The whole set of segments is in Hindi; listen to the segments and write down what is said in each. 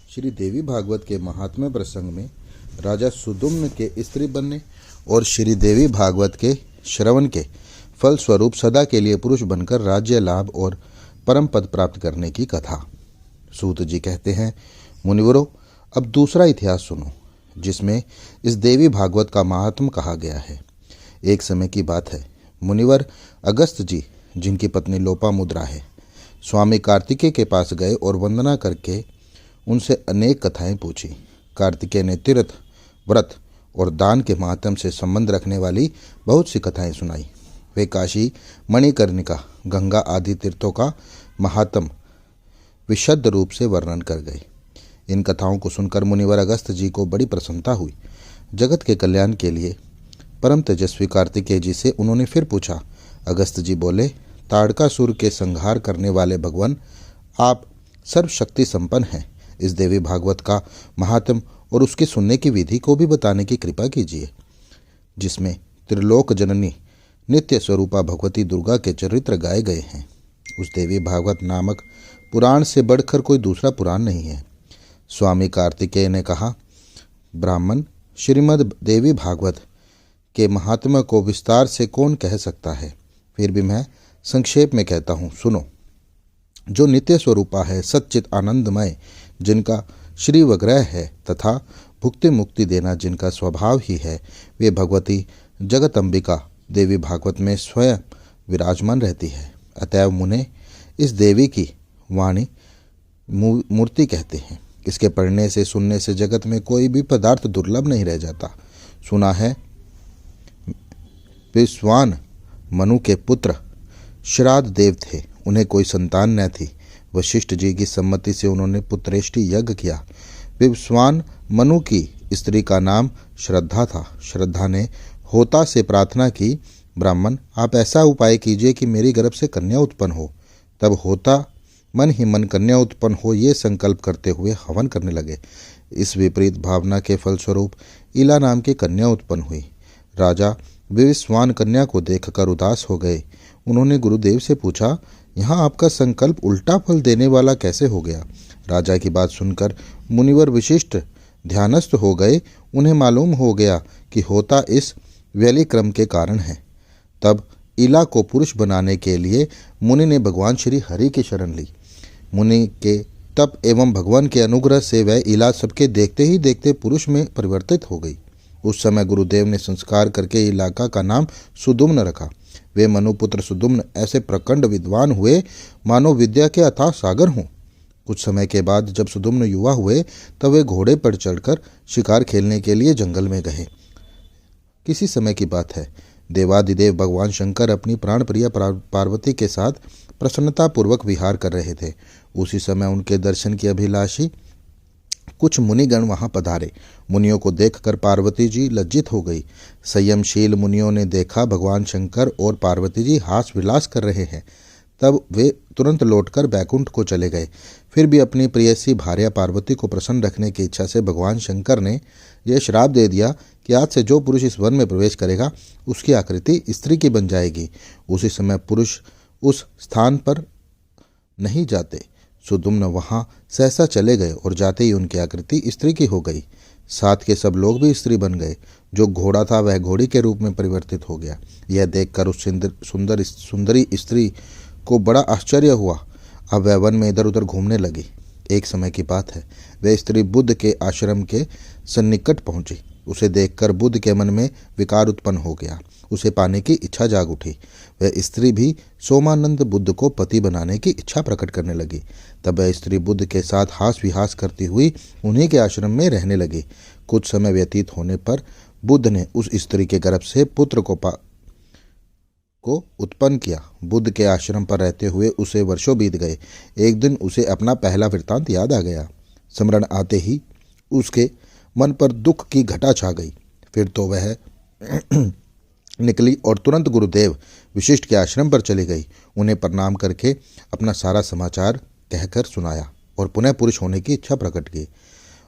श्री देवी भागवत के महात्म्य प्रसंग में राजा सुदुम्न के स्त्री बनने और श्री देवी भागवत के श्रवण के फल स्वरूप सदा के लिए पुरुष बनकर राज्य लाभ और परम पद प्राप्त करने की कथा। सूत जी कहते हैं, मुनिवरों, अब दूसरा इतिहास सुनो जिसमें इस देवी भागवत का महात्म्य कहा गया है। एक समय की बात है, मुनिवर अगस्त जी, जिनकी पत्नी लोपामुद्रा है, स्वामी कार्तिकेय के पास गए और वंदना करके उनसे अनेक कथाएं पूछी। कार्तिकेय ने तीर्थ, व्रत और दान के महात्म से संबंध रखने वाली बहुत सी कथाएं सुनाई। वे काशी, मणिकर्णिका, गंगा आदि तीर्थों का महात्म विशद रूप से वर्णन कर गए। इन कथाओं को सुनकर मुनिवर अगस्त जी को बड़ी प्रसन्नता हुई। जगत के कल्याण के लिए परम तेजस्वी कार्तिकेय जी से उन्होंने फिर पूछा। अगस्त जी बोले, ताड़कासुर के संहार करने वाले भगवान, आप सर्वशक्ति संपन्न हैं। इस देवी भागवत का महात्म और उसके सुनने की विधि को भी बताने की कृपा कीजिए, जिसमें त्रिलोक जननी नित्य स्वरूपा भगवती दुर्गा के चरित्र गाए गए हैं। उस देवी भागवत नामक पुराण से बढ़कर कोई दूसरा पुराण नहीं है। स्वामी कार्तिकेय ने कहा, ब्राह्मण, श्रीमद् देवी भागवत के महात्मा को विस्तार से कौन कह सकता है, फिर भी मैं संक्षेप में कहता हूँ, सुनो। जो नित्य स्वरूपा है, सच्चित आनंदमय, जिनका श्री वग्रह है तथा भुक्ति मुक्ति देना जिनका स्वभाव ही है, वे भगवती जगत अंबिका देवी भागवत में स्वयं विराजमान रहती है। अतएव मुने इस देवी की वाणी मूर्ति कहते हैं। इसके पढ़ने से, सुनने से जगत में कोई भी पदार्थ दुर्लभ नहीं रह जाता। सुना है, विश्वान मनु के पुत्र श्राद्ध देव थे, उन्हें कोई संतान न थी। वशिष्ठ जी की सम्मति से उन्होंने पुत्रेष्टि यज्ञ किया। विश्वान मनु की स्त्री का नाम श्रद्धा था। श्रद्धा ने होता से प्रार्थना की, ब्राह्मण, आप ऐसा उपाय कीजिए कि मेरी गर्भ से कन्या उत्पन्न हो। तब होता मन ही मन कन्या उत्पन्न हो ये संकल्प करते हुए हवन करने लगे। इस विपरीत भावना के फलस्वरूप इला नाम की कन्या उत्पन्न हुई। राजा विश्वान कन्या को देखकर उदास हो गए। उन्होंने गुरुदेव से पूछा, यहाँ आपका संकल्प उल्टा फल देने वाला कैसे हो गया? राजा की बात सुनकर मुनिवर विशिष्ट ध्यानस्थ हो गए। उन्हें मालूम हो गया कि होता इस व्यलिक्रम के कारण है। तब इला को पुरुष बनाने के लिए मुनि ने भगवान श्री हरि की शरण ली। मुनि के तप एवं भगवान के अनुग्रह से वह इला सबके देखते ही देखते पुरुष में परिवर्तित हो गई। उस समय गुरुदेव ने संस्कार करके इलाका का नाम सुदुम्न रखा। वे मनुपुत्र सुदुम्न ऐसे प्रकांड विद्वान हुए मानो विद्या के अथाह सागर हों। कुछ समय के बाद जब सुदुम्न युवा हुए तब वे घोड़े पर चढ़कर शिकार खेलने के लिए जंगल में गए। किसी समय की बात है, देवादिदेव भगवान शंकर अपनी प्राण प्रिय पार्वती के साथ प्रसन्नतापूर्वक विहार कर रहे थे। उसी समय उनके दर्शन की अभिलाषी कुछ मुनिगण वहां पधारे। मुनियों को देखकर पार्वती जी लज्जित हो गई। संयमशील मुनियों ने देखा भगवान शंकर और पार्वती जी हास विलास कर रहे हैं। तब वे तुरंत लौटकर बैकुंठ को चले गए। फिर भी अपनी प्रियसी भार्या पार्वती को प्रसन्न रखने की इच्छा से भगवान शंकर ने यह श्राप दे दिया कि आज से जो पुरुष इस वन में प्रवेश करेगा उसकी आकृति स्त्री की बन जाएगी। उसी समय पुरुष उस स्थान पर नहीं जाते। सुदुम्न वहां सहसा चले गए और जाते ही उनकी आकृति स्त्री की हो गई। साथ के सब लोग भी स्त्री बन गए। जो घोड़ा था वह घोड़ी के रूप में परिवर्तित हो गया। यह देखकर उस सुंदरी स्त्री को बड़ा आश्चर्य हुआ। अब वह वन में इधर उधर घूमने लगी। एक समय की बात है, वह स्त्री बुद्ध के आश्रम के सन्निकट पहुंची। उसे देखकर बुद्ध के मन में विकार उत्पन्न हो गया। उसे पाने की इच्छा जाग उठी। वह स्त्री भी सोमानंद बुद्ध को पति बनाने की इच्छा प्रकट करने लगी। तब वह स्त्री बुद्ध के साथ हास विहास करती हुई उन्हीं के आश्रम में रहने लगी। कुछ समय व्यतीत होने पर बुद्ध ने उस स्त्री के गर्भ से पुत्र को उत्पन्न किया। बुद्ध के आश्रम पर रहते हुए उसे वर्षों बीत गए। एक दिन उसे अपना पहला वृत्तांत याद आ गया। स्मरण आते ही उसके मन पर दुख की घटा छा गई। फिर तो वह निकली और तुरंत गुरुदेव विशिष्ट के आश्रम पर चली गई। उन्हें प्रणाम करके अपना सारा समाचार कहकर सुनाया और पुनः पुरुष होने की इच्छा प्रकट की।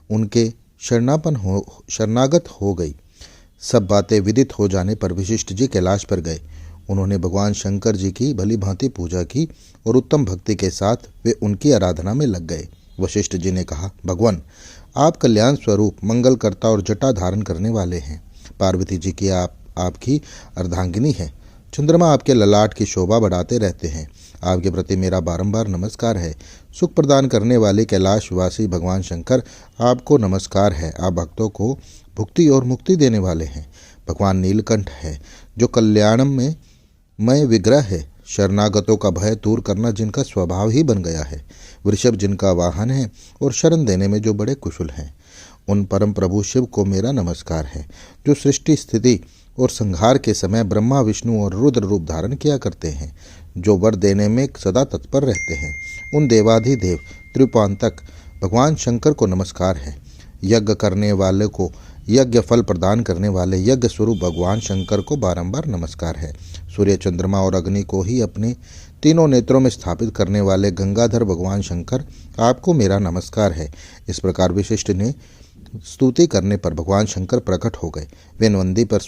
उनके शरणागत हो गई। सब बातें विदित हो जाने पर विशिष्ट जी कैलाश पर गए। उन्होंने भगवान शंकर जी की भली भांति पूजा की और उत्तम भक्ति के साथ वे उनकी आराधना में लग गए। वशिष्ठ जी ने कहा, भगवान, आप कल्याण स्वरूप मंगलकर्ता और जटा धारण करने वाले हैं। पार्वती जी की आपकी अर्धांगिनी है। चंद्रमा आपके ललाट की शोभा बढ़ाते रहते हैं। आपके प्रति मेरा बारंबार नमस्कार है। सुख प्रदान करने वाले कैलाशवासी भगवान शंकर, आपको नमस्कार है। आप भक्तों को भुक्ति और मुक्ति देने वाले हैं। भगवान नीलकंठ है जो कल्याणम में मय विग्रह है। शरणागतों का भय दूर करना जिनका स्वभाव ही बन गया है। वृषभ जिनका वाहन है और शरण देने में जो बड़े कुशल हैं। उन परम प्रभु शिव को मेरा नमस्कार है जो सृष्टि स्थिति और संहार के समय ब्रह्मा विष्णु और रुद्र रूप धारण किया करते हैं, जो वर देने में सदा तत्पर रहते हैं। उन देवाधिदेव त्रिपांतक भगवान शंकर को नमस्कार है। यज्ञ करने वाले को यज्ञ फल प्रदान करने वाले यज्ञ स्वरूप भगवान शंकर को बारंबार नमस्कार है। सूर्य, चंद्रमा और अग्नि को ही अपने तीनों नेत्रों में स्थापित करने वाले गंगाधर भगवान शंकर, आपको मेरा नमस्कार है। इस प्रकार वशिष्ठ ने स्तुति करने पर भगवान शंकर प्रकट हो गए। वे नंदी पर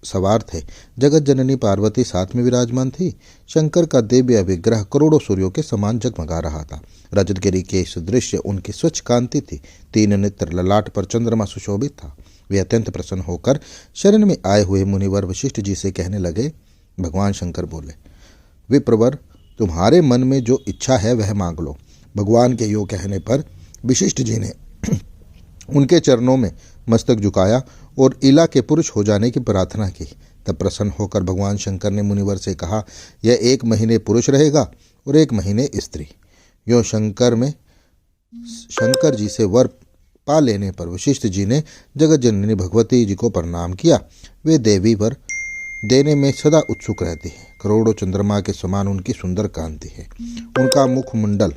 सवार थे। जगत जननी पार्वती साथ में विराजमान थी। शंकर का दिव्य विग्रह करोड़ों सूर्यों के समान जगमगा रहा था। रजतगिरी के सदृश्य उनकी स्वच्छ कांति थी। 3 नेत्र ललाट पर चंद्रमा सुशोभित था। वे अत्यंत प्रसन्न होकर शरण में आए हुए मुनिवर वशिष्ठ जी से कहने लगे। भगवान शंकर बोले, विप्रवर, तुम्हारे मन में जो इच्छा है वह मांग लो। भगवान के योग कहने पर वशिष्ठ जी ने उनके चरणों में मस्तक झुकाया और इला के पुरुष हो जाने की प्रार्थना की। तब प्रसन्न होकर भगवान शंकर ने मुनिवर से कहा, यह 1 महीने पुरुष रहेगा और 1 महीने स्त्री। यो शंकर जी से वर पा लेने पर वशिष्ठ जी ने जगत जननी भगवती जी को प्रणाम किया। वे देवी वर देने में सदा उत्सुक रहती है। करोड़ों चंद्रमा के समान उनकी सुंदर कांति है। उनका मुखमंडल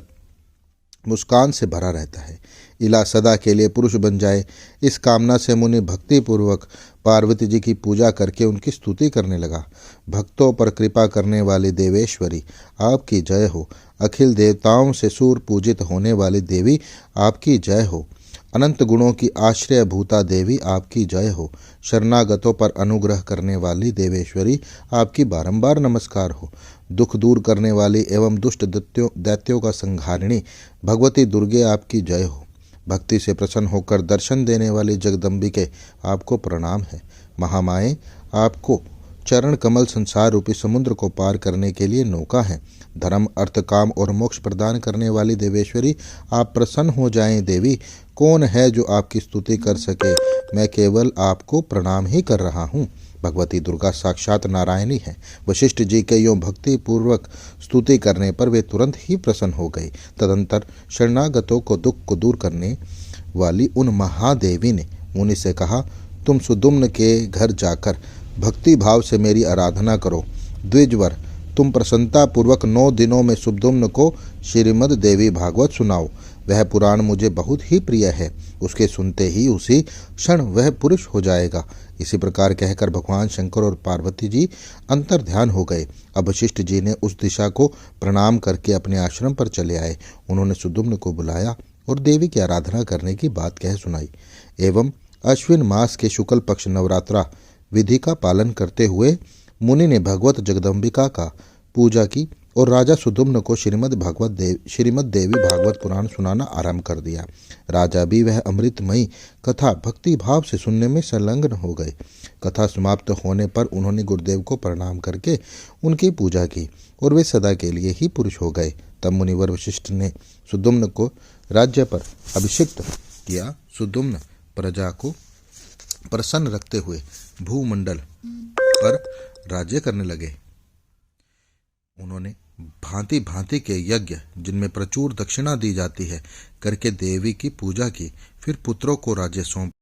मुस्कान से भरा रहता है। इला सदा के लिए पुरुष बन जाए, इस कामना से मुनि भक्ति पूर्वक पार्वती जी की पूजा करके उनकी स्तुति करने लगा। भक्तों पर कृपा करने वाली देवेश्वरी, आपकी जय हो। अखिल देवताओं से सूर पूजित होने वाली देवी, आपकी जय हो। अनंत गुणों की आश्रय भूता देवी, आपकी जय हो। शरणागतों पर अनुग्रह करने वाली देवेश्वरी, आपकी बारंबार नमस्कार हो। दुख दूर करने वाली एवं दुष्ट दैत्यों का संहारिणी भगवती दुर्गे, आपकी जय हो। भक्ति से प्रसन्न होकर दर्शन देने वाली जगदम्बिके, आपको प्रणाम है। महामाए, आपको चरण कमल संसार रूपी समुद्र को पार करने के लिए नौका है। धर्म, अर्थ, काम और मोक्ष प्रदान करने वाली देवेश्वरी, आप प्रसन्न हो जाएं। देवी, कौन है जो आपकी स्तुति कर सके? मैं केवल आपको प्रणाम ही कर रहा हूँ। भगवती दुर्गा साक्षात नारायणी है। वशिष्ठ जी के यों भक्ति पूर्वक स्तुति करने पर वे तुरंत ही प्रसन्न हो गई। तदंतर शरणागतों को दुख को दूर करने वाली उन महादेवी ने मुनि से कहा, तुम सुदुम्न के घर जाकर भक्ति भाव से मेरी आराधना करो। द्विजवर, तुम प्रसन्नता पूर्वक 9 दिनों में सुदुम्न को श्रीमद् देवी भागवत सुनाओ। वह पुराण मुझे बहुत ही प्रिय है। उसके सुनते ही उसी क्षण वह पुरुष हो जाएगा। इसी प्रकार कहकर भगवान शंकर और पार्वती जी अंतर ध्यान हो गए। अब वशिष्ठ जी ने उस दिशा को प्रणाम करके अपने आश्रम पर चले आए। उन्होंने सुदुम्न को बुलाया और देवी की आराधना करने की बात कह सुनाई। एवं अश्विन मास के शुक्ल पक्ष नवरात्रा विधि का पालन करते हुए मुनि ने भगवत जगदम्बिका का पूजा की और राजा सुदुम्न को श्रीमद् देवी भागवत पुराण सुनाना आरंभ कर दिया। राजा भी वह अमृतमयी कथा भक्ति भाव से सुनने में संलग्न हो गए। कथा समाप्त होने पर उन्होंने गुरुदेव को प्रणाम करके उनकी पूजा की और वे सदा के लिए ही पुरुष हो गए। तब मुनिवर वशिष्ठ ने सुदुम्न को राज्य पर अभिषिक्त किया। सुदुम्न प्रजा को प्रसन्न रखते हुए भूमंडल पर राज्य करने लगे। उन्होंने भांति भांति के यज्ञ, जिनमें प्रचुर दक्षिणा दी जाती है, करके देवी की पूजा की। फिर पुत्रों को राज्य सौंप